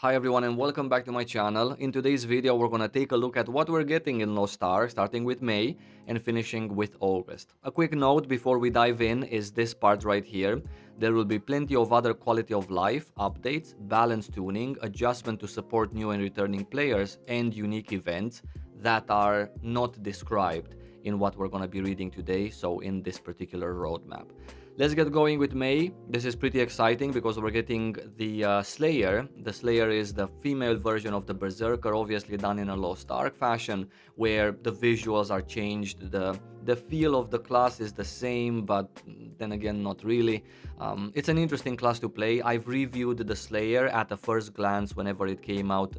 Hi everyone and welcome back to my channel. In today's video we're gonna take a look at what we're getting in Lost Ark, starting with May and finishing with August. A quick note before we dive in is this part right here. There will be plenty of other quality of life, updates, balance tuning, adjustment to support new and returning players, and unique events that are not described in what we're gonna be reading today, so in this particular roadmap. Let's get going with May. This is pretty exciting because we're getting the Slayer. The Slayer is the female version of the Berserker, obviously done in a Lost Ark fashion, where the visuals are changed. The feel of the class is the same, but then again, not really. It's an interesting class to play. I've reviewed the Slayer at a first glance whenever it came out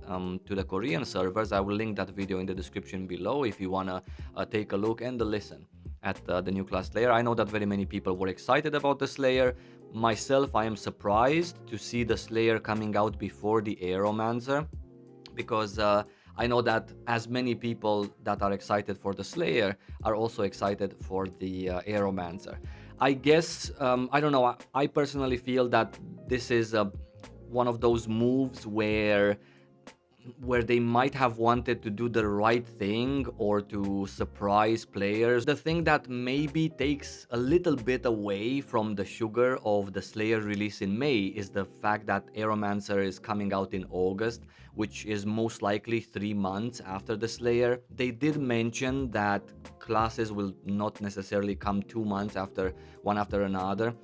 to the Korean servers. I will link that video in the description below if you wanna take a look and listen at the new class Slayer. I know that very many people were excited about the Slayer. Myself, I am surprised to see the Slayer coming out before the Aeromancer, because I know that as many people that are excited for the Slayer are also excited for the Aeromancer. I guess, I don't know, I personally feel that this is one of those moves where they might have wanted to do the right thing or to surprise players. The thing that maybe takes a little bit away from the sugar of the Slayer release in May is the fact that Aeromancer is coming out in August, which is most likely 3 months after the Slayer. They did mention that classes will not necessarily come 2 months after one after another.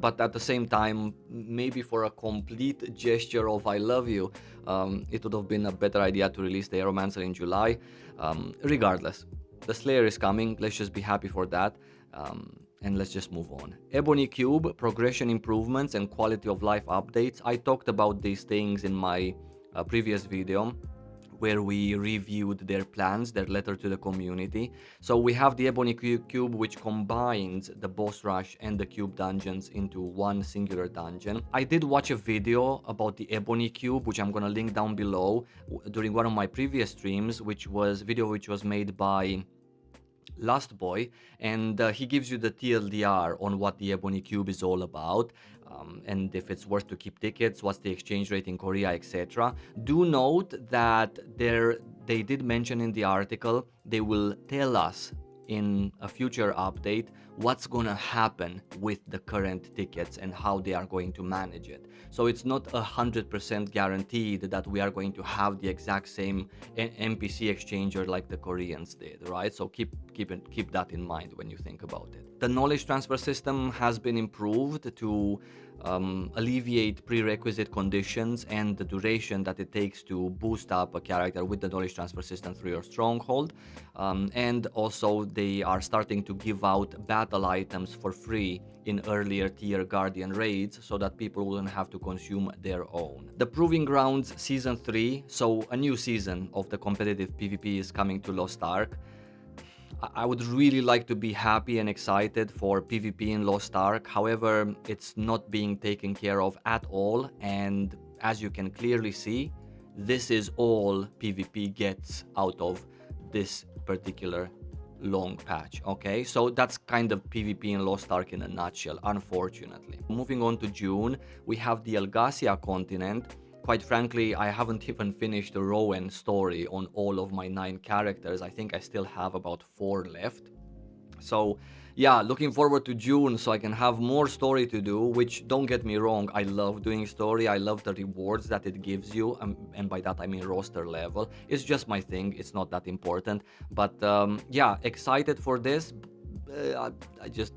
But at the same time, maybe for a complete gesture of I love you, it would have been a better idea to release the Aeromancer in July. Regardless, the Slayer is coming. Let's just be happy for that. And let's just move on. Ebony Cube, progression improvements and quality of life updates. I talked about these things in my previous video, where we reviewed their plans, their letter to the community. So we have the Ebony Cube, which combines the boss rush and the cube dungeons into one singular dungeon. I did watch a video about the Ebony Cube, which I'm gonna link down below, during one of my previous streams, which was made by Last Boy, and he gives you the TLDR on what the Ebony Cube is all about, and if it's worth to keep tickets, what's the exchange rate in Korea, etc. Do note that they did mention in the article they will tell us in a future update what's gonna happen with the current tickets and how they are going to manage it. So it's not 100% guaranteed that we are going to have the exact same NPC exchanger like the Koreans did, right? So keep that in mind when you think about it. The knowledge transfer system has been improved to alleviate prerequisite conditions and the duration that it takes to boost up a character with the knowledge transfer system through your stronghold. And also they are starting to give out battle items for free in earlier tier Guardian raids so that people wouldn't have to consume their own. The Proving Grounds Season 3, so a new season of the competitive PvP is coming to Lost Ark. I would really like to be happy and excited for PvP in Lost Ark. However, it's not being taken care of at all. And as you can clearly see, this is all PvP gets out of this particular long patch. Okay, so that's kind of PvP in Lost Ark in a nutshell, unfortunately. Moving on to June, we have the Algacia continent. Quite frankly, I haven't even finished the Rowan story on all of my 9 characters. I think I still have about 4 left. So yeah, looking forward to June so I can have more story to do, which, don't get me wrong, I love doing story. I love the rewards that it gives you, and by that I mean roster level. It's just my thing, it's not that important. But yeah, excited for this. I just,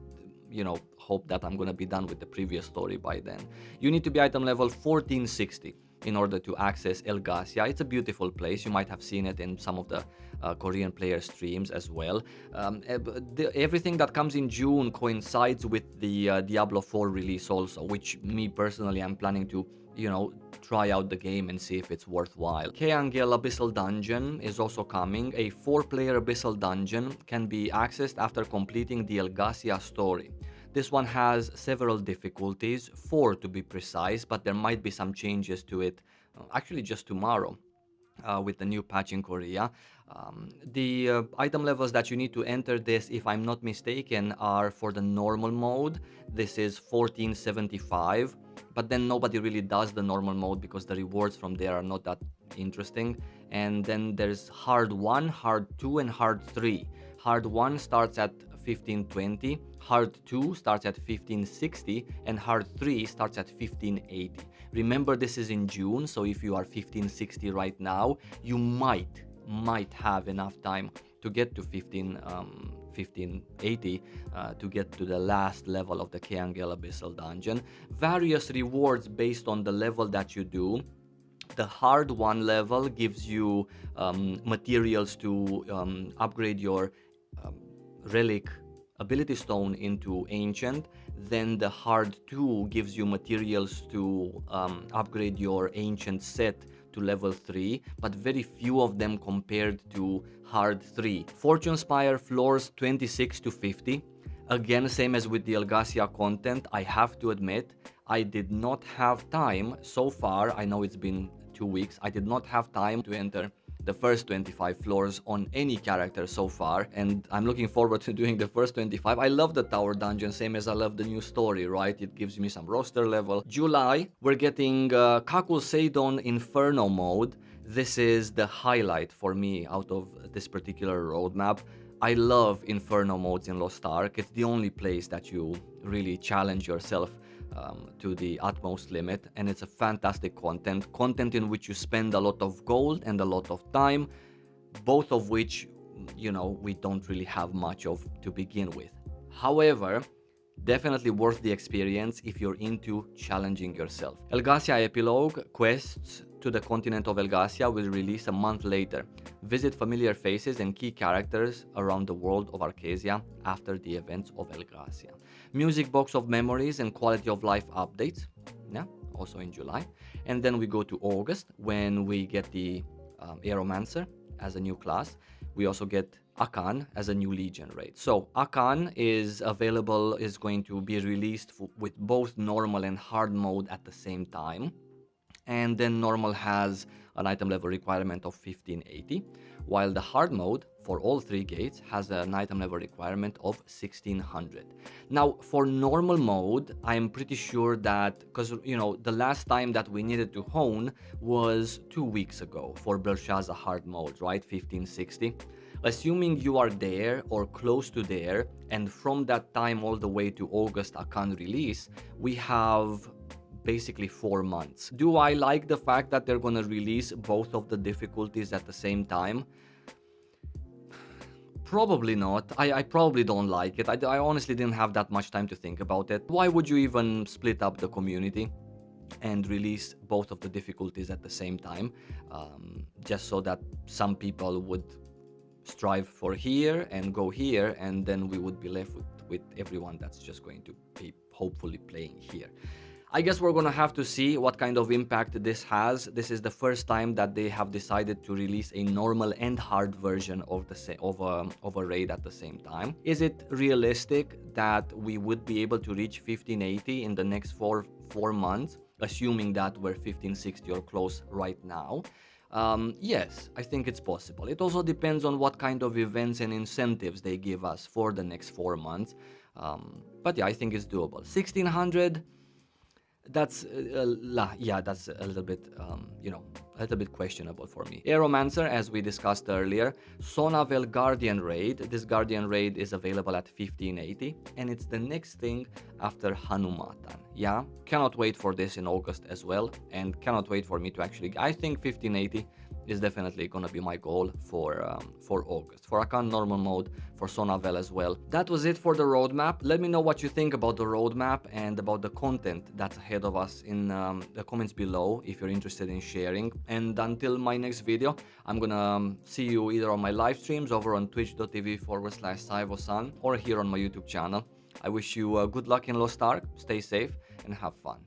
you know, hope that I'm gonna be done with the previous story by then. You need to be item level 1460 in order to access Elgasia. It's a beautiful place. You might have seen it in some of the Korean player streams as well. Everything that comes in June coincides with the Diablo 4 release also, which me personally I'm planning to, you know, try out the game and see if it's worthwhile. Keangel Abyssal Dungeon is also coming. A 4-player Abyssal Dungeon can be accessed after completing the Elgasia story. This one has several difficulties, 4 to be precise, but there might be some changes to it actually just tomorrow with the new patch in Korea. The item levels that you need to enter this, if I'm not mistaken, are for the normal mode. This is 1475. but then nobody really does the normal mode because the rewards from there are not that interesting. And then there's hard 1, hard 2, and hard 3. Hard 1 starts at 1520, hard 2 starts at 1560, and hard 3 starts at 1580. Remember, this is in June, so if you are 1560 right now, you might have enough time to get to 1580 to get to the last level of the Keangel Abyssal Dungeon. Various rewards based on the level that you do. The hard 1 level gives you materials to upgrade your relic ability stone into ancient. Then the hard 2 gives you materials to upgrade your ancient set to level 3, but very few of them compared to hard 3. Fortune Spire floors 26 to 50. Again, same as with the Elgasia content, I have to admit, I did not have time so far. I know it's been 2 weeks. I did not have time to enter the first 25 floors on any character so far, and I'm looking forward to doing the first 25. I love the tower dungeon, same as I love the new story, right? It gives me some roster level. July, we're getting Kakul Seidon Inferno mode. This is the highlight for me out of this particular roadmap. I love Inferno modes in Lost Ark. It's the only place that you really challenge yourself to the utmost limit, and it's a fantastic content in which you spend a lot of gold and a lot of time, both of which, you know, we don't really have much of to begin with. However, definitely worth the experience if you're into challenging yourself. Elgasia Epilogue quests to the continent of Elgasia will release a month later. Visit familiar faces and key characters around the world of Arcasia after the events of Elgasia. Music Box of Memories and Quality of Life updates, yeah, also in July. And then we go to August when we get the Aeromancer as a new class. We also get Akan as a new Legion raid. So Akan is available, is going to be released with both normal and hard mode at the same time. And then normal has an item level requirement of 1580, while the hard mode for all 3 gates has an item level requirement of 1600. Now, for normal mode, I'm pretty sure that, because, you know, the last time that we needed to hone was 2 weeks ago for Belshazzar hard mode, right? 1560. Assuming you are there or close to there, and from that time all the way to August Akan release, we have basically 4 months. Do I like the fact that they're gonna release both of the difficulties at the same time? Probably not. I probably don't like it. I honestly didn't have that much time to think about it. Why would you even split up the community and release both of the difficulties at the same time? Just so that some people would strive for here and go here, and then we would be left with everyone that's just going to be hopefully playing here. I guess we're gonna have to see what kind of impact this has. This is the first time that they have decided to release a normal and hard version of a raid at the same time. Is it realistic that we would be able to reach 1580 in the next four months, assuming that we're 1560 or close right now? Yes, I think it's possible. It also depends on what kind of events and incentives they give us for the next 4 months. But yeah, I think it's doable. 1600. That's that's a little bit a little bit questionable for me. Aeromancer, as we discussed earlier. Sonavel Guardian raid. This Guardian raid is available at 1580, and it's the next thing after Hanumatan. Yeah, cannot wait for this in August as well, and cannot wait for me to actually, I think 1580 is definitely gonna be my goal for August, for Akan normal mode, for Sonavel as well. That was it for the roadmap. Let me know what you think about the roadmap and about the content that's ahead of us in the comments below if you're interested in sharing. And until my next video, I'm gonna see you either on my live streams over on twitch.tv/SaivoSan or here on my YouTube channel. I wish you good luck in Lost Ark, stay safe and have fun.